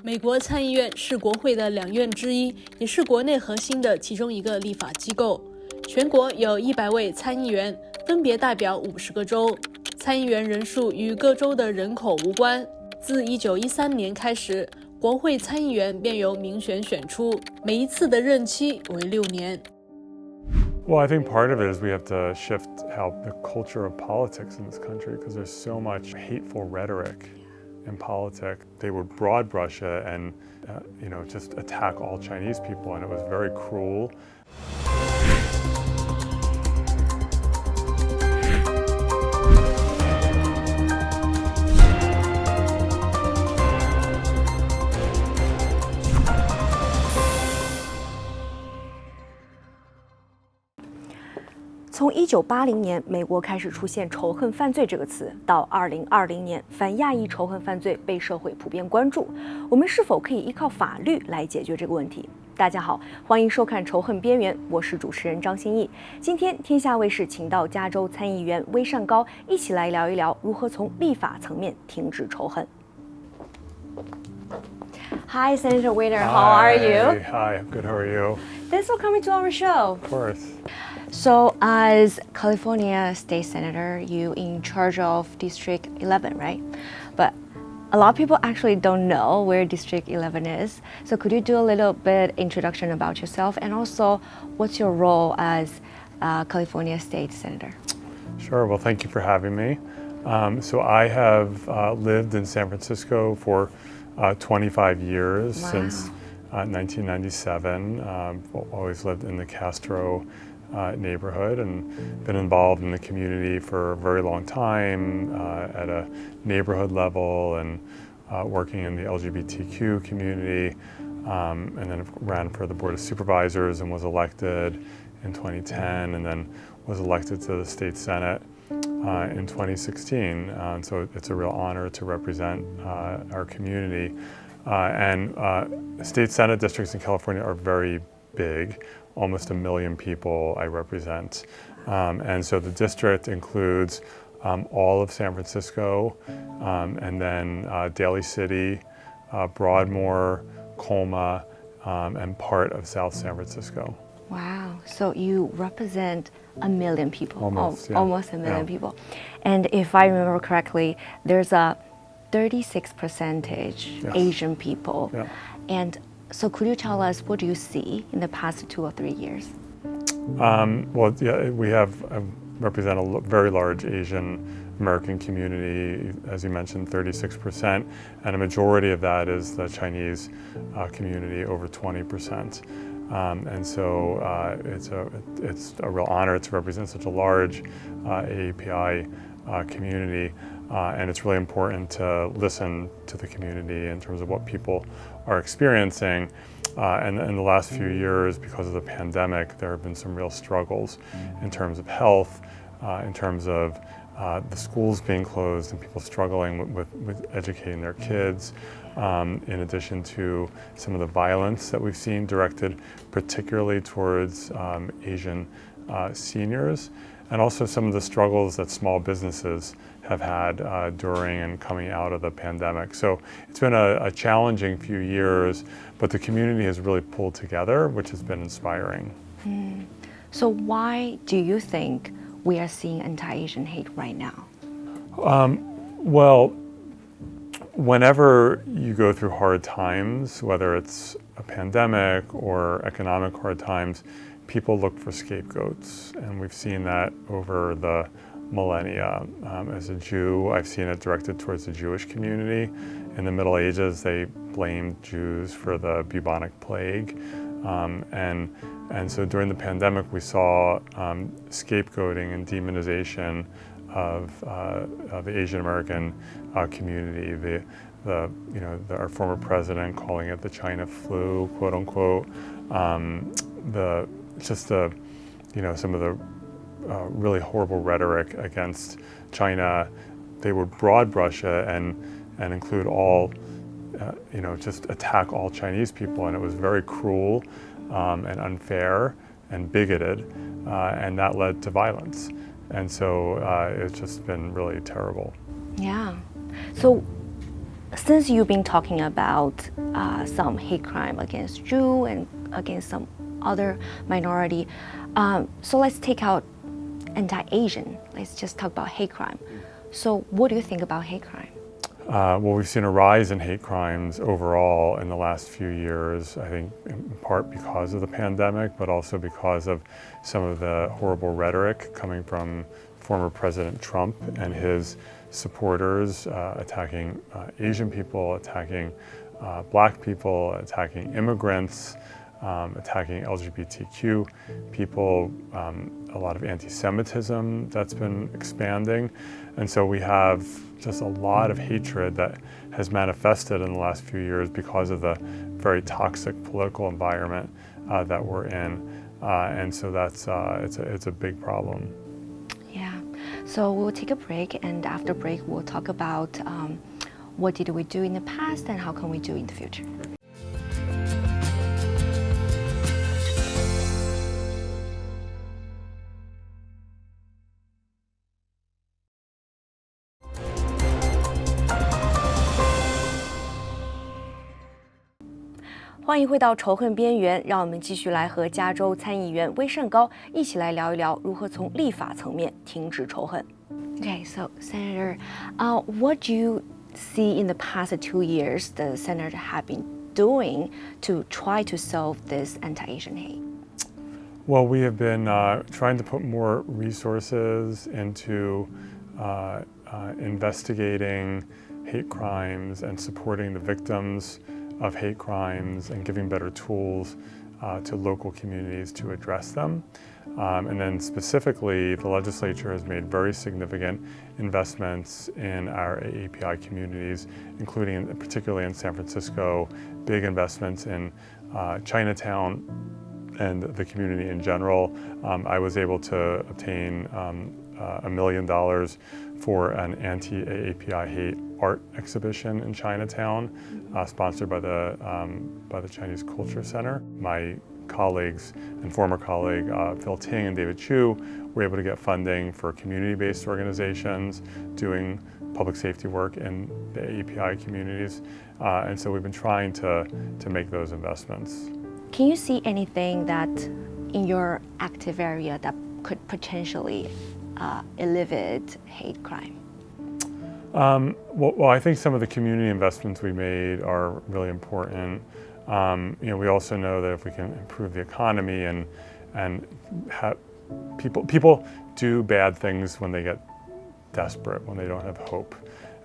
美国参议院是国会的两院之一，也是国内核心的其中一个立法机构。全国有100位参议员，分别代表50个州。参议员人数与各州的人口无关。自1913年开始，国会参议员便由民选选出，每一次的任期为6年。Well, I think part of it is we have to shift how the culture of politics in this country because there's so much hateful rhetoric in politics. They would broad brush it and, just attack all Chinese people, and it was very cruel. 从1980年美国开始出现仇恨犯罪这个词，到2020年反亚裔仇恨犯罪被社会普遍关注，我们是否可以依靠法律来解决这个问题？大家好，欢迎收看《仇恨边缘》，我是主持人张歆艺。今天天下卫视请到加州参议员威善高，一起来聊一聊如何从立法层面停止仇恨。Hi, Senator Wiener. How are you? Hi, I'm good. How are you? Thanks for coming to our show. Of course. So, as California State Senator, you in charge of District 11, right? But a lot of people actually don't know where District 11 is. So, could you do a little bit introduction about yourself, and also, what's your role as California State Senator? Sure. Well, thank you for having me. So, I have lived in San Francisco for 25 years since 1997. Always lived in the Castro neighborhood and been involved in the community for a very long time at a neighborhood level and working in the LGBTQ community, and then ran for the Board of Supervisors and was elected in 2010, and then was elected to the state Senate in 2016. So it's a real honor to represent our community. And state Senate districts in California are very big. Almost 1 million people I represent. And so the district includes all of San Francisco, and then Daly City, Broadmoor, Colma, and part of South San Francisco. Wow, so you represent 1 million people, almost 1 million people. And if I remember correctly, there's a 36% Asian people. Yeah. And so could you tell us what do you see in the past 2 or 3 years? We have represent a very large Asian American community, as you mentioned, 36%, and a majority of that is the Chinese community, over 20%. And so it's a real honor to represent such a large AAPI community. And it's really important to listen to the community in terms of what people are experiencing. And in the last few years, because of the pandemic, there have been some real struggles in terms of health, in terms of the schools being closed and people struggling with educating their kids, in addition to some of the violence that we've seen directed particularly towards Asian seniors, and also some of the struggles that small businesses have had during and coming out of the pandemic. So it's been a challenging few years, but the community has really pulled together, which has been inspiring. So why do you think we are seeing anti-Asian hate right now? Well, whenever you go through hard times, whether it's a pandemic or economic hard times, people look for scapegoats, and we've seen that over the millennia. As a Jew, I've seen it directed towards the Jewish community. In the Middle Ages, they blamed Jews for the bubonic plague. And so during the pandemic, we saw scapegoating and demonization of the Asian American community. Our former president calling it the China flu, quote unquote. Some of the really horrible rhetoric against China. They would broad brush it and include all, just attack all Chinese people, and it was very cruel and unfair and bigoted, and that led to violence. And so it's just been really terrible. Yeah. So since you've been talking about some hate crime against Jew and against some other minority, so let's take out anti-Asian. Let's just talk about hate crime. So what do you think about hate crime? Well, we've seen a rise in hate crimes overall in the last few years, I think in part because of the pandemic, but also because of some of the horrible rhetoric coming from former President Trump and his supporters, attacking Asian people, attacking black people, attacking immigrants, attacking LGBTQ people, a lot of anti-Semitism that's been expanding. And so we have just a lot of hatred that has manifested in the last few years because of the very toxic political environment that we're in. And so that's, it's a big problem. Yeah, so we'll take a break, and after break we'll talk about what did we do in the past and how can we do in the future. 欢迎回到仇恨边缘，让我们继续来和加州参议员威善高一起来聊一聊如何从立法层面停止仇恨。Okay, so Senator, what do you see in the past 2 years the Senator have been doing to try to solve this anti-Asian hate? Well, we have been trying to put more resources into investigating hate crimes and supporting the victims of hate crimes and giving better tools to local communities to address them. And then specifically, the legislature has made very significant investments in our AAPI communities, including particularly in San Francisco, big investments in Chinatown and the community in general. I was able to obtain $1 million for an anti-AAPI hate art exhibition in Chinatown, sponsored by the Chinese Culture Center. My colleagues and former colleague Phil Ting and David Chu were able to get funding for community-based organizations doing public safety work in the AAPI communities, and so we've been trying to make those investments. Can you see anything that in your active area that could potentially alleviate hate crime? Well, I think some of the community investments we made are really important. We also know that if we can improve the economy and have people do bad things when they get desperate, when they don't have hope.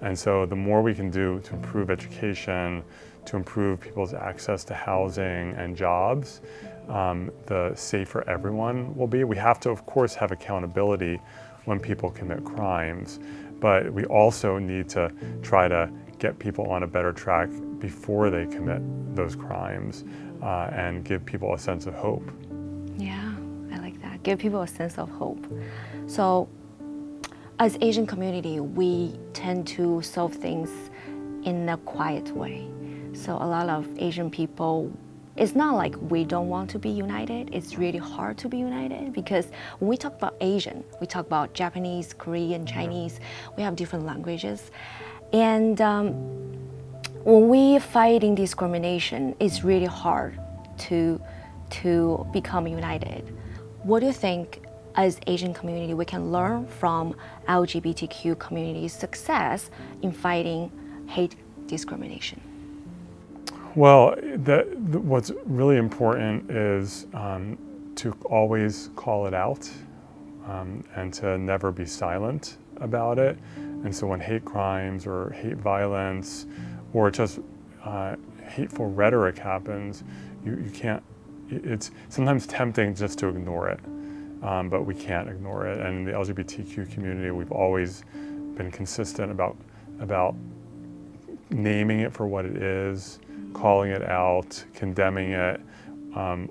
And so the more we can do to improve education, to improve people's access to housing and jobs, the safer everyone will be. We have to, of course, have accountability when people commit crimes, but we also need to try to get people on a better track before they commit those crimes and give people a sense of hope. Yeah, I like that. Give people a sense of hope. So as Asian community, we tend to solve things in a quiet way. So a lot of Asian people, it's not like we don't want to be united. It's really hard to be united because when we talk about Asian, we talk about Japanese, Korean, Chinese. We have different languages. And when we fighting discrimination, it's really hard to become united. What do you think as Asian community we can learn from LGBTQ community's success in fighting hate discrimination? Well, what's really important is to always call it out and to never be silent about it. And so when hate crimes or hate violence or just hateful rhetoric happens, you can't, it's sometimes tempting just to ignore it, but we can't ignore it. And in the LGBTQ community, we've always been consistent about naming it for what it is, calling it out, condemning it,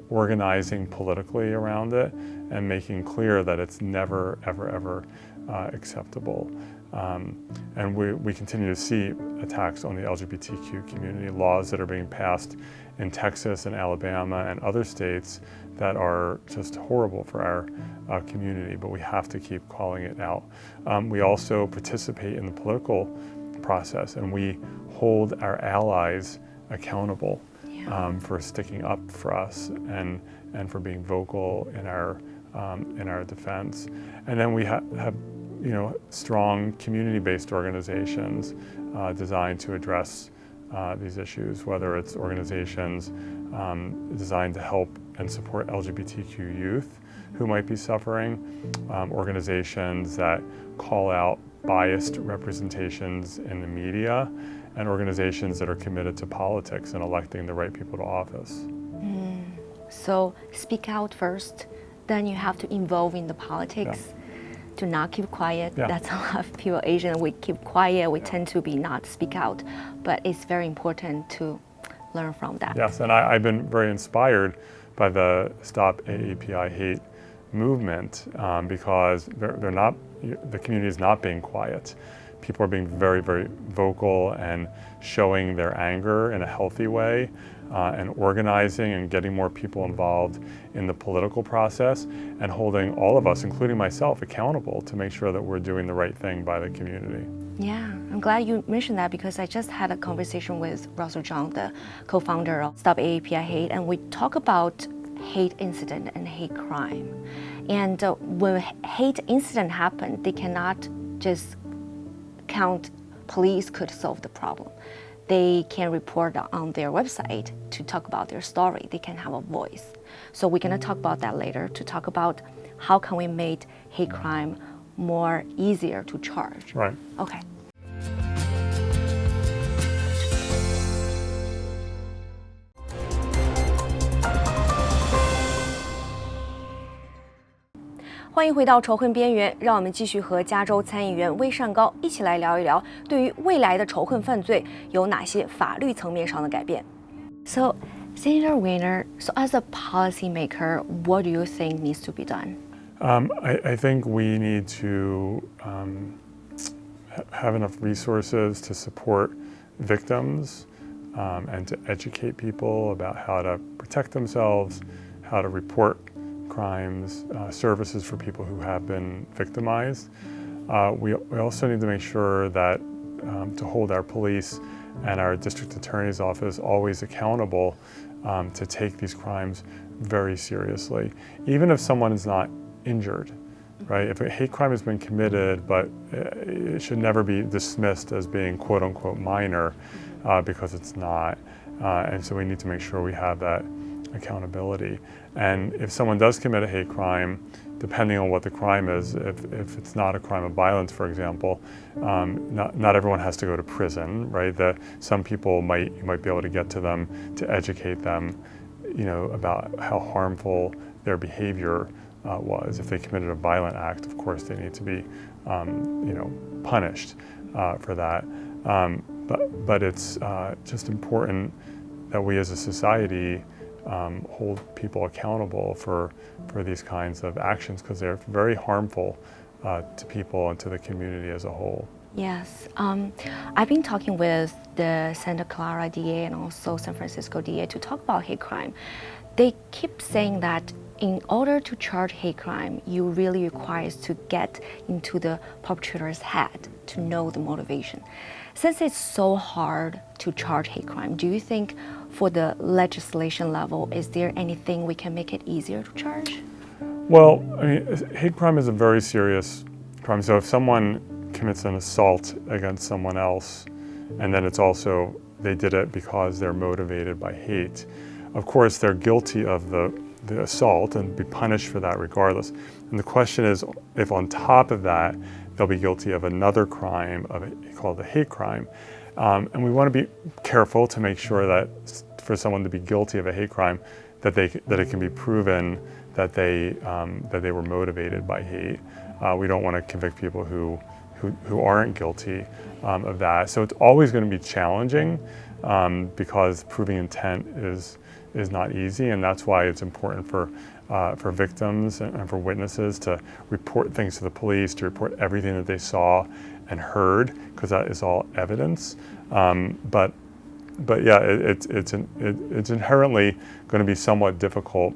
organizing politically around it, and making clear that it's never, ever, ever acceptable. And we continue to see attacks on the LGBTQ community, laws that are being passed in Texas and Alabama and other states that are just horrible for our community, but we have to keep calling it out. We also participate in the political process, and we hold our allies accountable for sticking up for us and for being vocal in our defense. And then we have strong community-based organizations designed to address these issues, whether it's organizations designed to help and support LGBTQ youth who might be suffering, organizations that call out biased representations in the media, and organizations that are committed to politics and electing the right people to office. So speak out first, then you have to involve in the politics. To not keep quiet. That's a lot of people, Asian, we keep quiet, we tend to be not speak out, but it's very important to learn from that. Yes, and I've been very inspired by the Stop AAPI Hate movement because the community is not being quiet. People are being very, very vocal and showing their anger in a healthy way and organizing and getting more people involved in the political process and holding all of us, including myself, accountable to make sure that we're doing the right thing by the community. Yeah, I'm glad you mentioned that because I just had a conversation with Russell Zhang, the co-founder of Stop AAPI Hate, and we talk about hate incident and hate crime. And when hate incident happen, they cannot just count police could solve the problem. They can report on their website to talk about their story. They can have a voice. So we're gonna talk about that later, to talk about how can we make hate crime more easier to charge. Right. Okay. 欢迎回到仇恨边缘，让我们继续和加州参议员威善高一起来聊一聊，对于未来的仇恨犯罪有哪些法律层面上的改变。So, Senator Wiener, so as a policymaker, what do you think needs to be done? I think we need to have enough resources to support victims and to educate people about how to protect themselves, how to report crimes, services for people who have been victimized. We also need to make sure that to hold our police and our district attorney's office always accountable to take these crimes very seriously, even if someone is not injured, right? If a hate crime has been committed, but it should never be dismissed as being quote unquote minor because it's not. And so we need to make sure we have that accountability. And if someone does commit a hate crime, depending on what the crime is, if it's not a crime of violence, for example, not everyone has to go to prison, right? Some people you might be able to get to them to educate them, about how harmful their behavior was. If they committed a violent act, of course, they need to be, punished for that. But it's just important that we as a society hold people accountable for these kinds of actions because they're very harmful to people and to the community as a whole. Yes, I've been talking with the Santa Clara DA and also San Francisco DA to talk about hate crime. They keep saying that in order to charge hate crime, you really requires to get into the perpetrator's head to know the motivation. Since it's so hard to charge hate crime, do you think for the legislation level, is there anything we can make it easier to charge? Well, hate crime is a very serious crime. So if someone commits an assault against someone else, and then it's also, they did it because they're motivated by hate, of course they're guilty of the assault and be punished for that regardless. And the question is, if on top of that, they'll be guilty of another crime called a hate crime. And we want to be careful to make sure that for someone to be guilty of a hate crime, that it can be proven that they were motivated by hate. We don't want to convict people who aren't guilty of that. So it's always going to be challenging because proving intent is not easy, and that's why it's important for victims and for witnesses to report things to the police, to report everything that they saw and heard, because that is all evidence. But yeah, it's inherently going to be somewhat difficult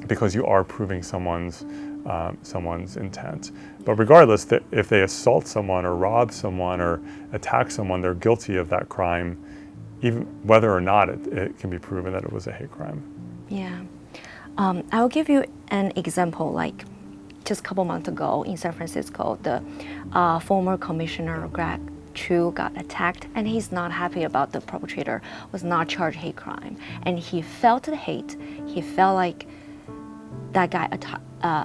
because you are proving someone's someone's intent. But regardless, if they assault someone or rob someone or attack someone, they're guilty of that crime, even whether or not it can be proven that it was a hate crime. Yeah. I'll give you an example. Like just a couple months ago in San Francisco, the former commissioner Greg Chu got attacked, and he's not happy about the perpetrator was not charged hate crime, and he felt the hate. He felt like that guy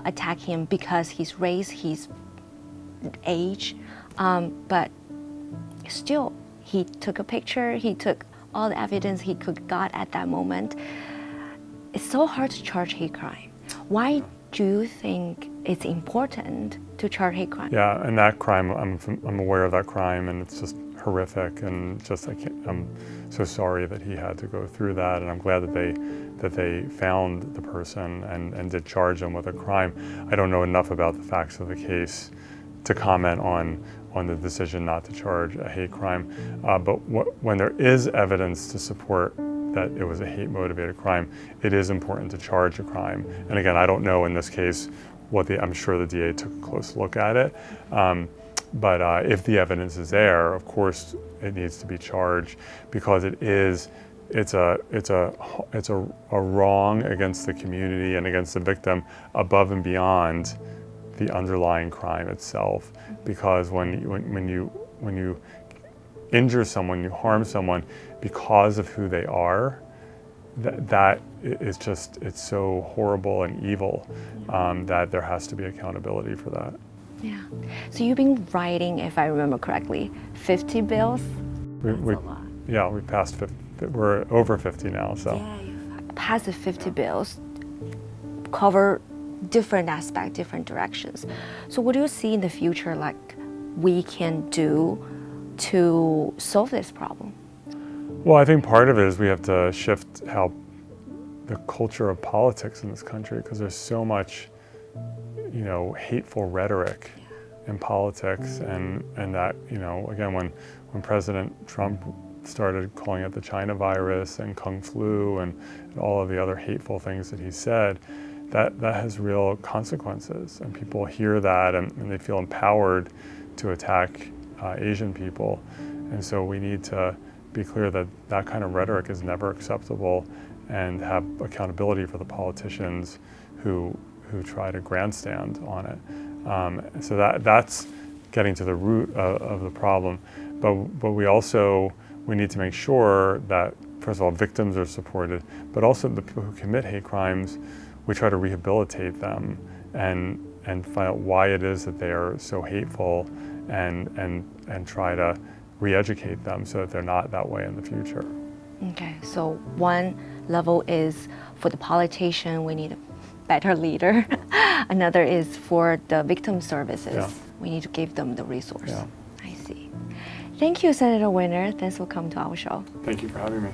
attacked him because his race, his age, but still he took a picture. He took all the evidence he could got at that moment. It's so hard to charge hate crime. Why do you think it's important to charge hate crime? Yeah, and that crime, I'm aware of that crime, and it's just horrific, and just I'm so sorry that he had to go through that, and I'm glad that they found the person and did charge him with a crime. I don't know enough about the facts of the case to comment on the decision not to charge a hate crime, but when there is evidence to support that it was a hate-motivated crime, it is important to charge a crime. And again, I don't know in this case I'm sure the DA took a close look at it, but if the evidence is there, of course it needs to be charged, because it's a wrong against the community and against the victim above and beyond the underlying crime itself. Because when you injure someone, you harm someone because of who they are, that is just, it's so horrible and evil that there has to be accountability for that. Yeah. So you've been writing, if I remember correctly, 50 bills? That's a lot. Yeah, we passed 50. We're over 50 now, so. Yeah, you've passed the 50 bills, cover different aspects, different directions. So what do you see in the future, like, we can do to solve this problem? Well, I think part of it is we have to shift how the culture of politics in this country, because there's so much, hateful rhetoric in politics, and that, again, when President Trump started calling it the China virus and Kung flu and all of the other hateful things that he said, that has real consequences, and people hear that and they feel empowered to attack Asian people. And so we need to be clear that that kind of rhetoric is never acceptable, and have accountability for the politicians who try to grandstand on it. So that's getting to the root of the problem. But we need to make sure that, first of all, victims are supported, but also the people who commit hate crimes, we try to rehabilitate them and find out why it is that they are so hateful, and try to re-educate them so that they're not that way in the future. Okay, so one level is for the politician, we need a better leader. Another is for the victim services. Yeah. We need to give them the resource. Yeah. I see. Thank you, Senator Wiener. Thanks for coming to our show. Thank you for having me.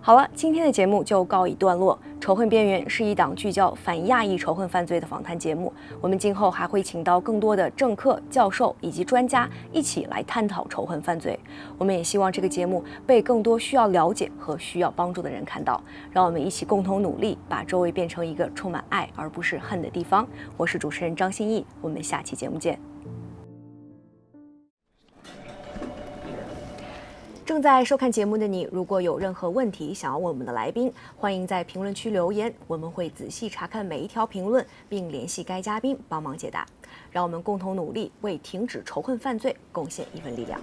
好了，今天的节目就告一段落。仇恨边缘是一档聚焦反亚裔仇恨犯罪的访谈节目。我们今后还会请到更多的政客、教授以及专家一起来探讨仇恨犯罪。我们也希望这个节目被更多需要了解和需要帮助的人看到。让我们一起共同努力，把周围变成一个充满爱而不是恨的地方。我是主持人张歆艺，我们下期节目见。正在收看节目的你，如果有任何问题想要问我们的来宾，欢迎在评论区留言，我们会仔细查看每一条评论，并联系该嘉宾帮忙解答。让我们共同努力，为停止仇恨犯罪贡献一份力量。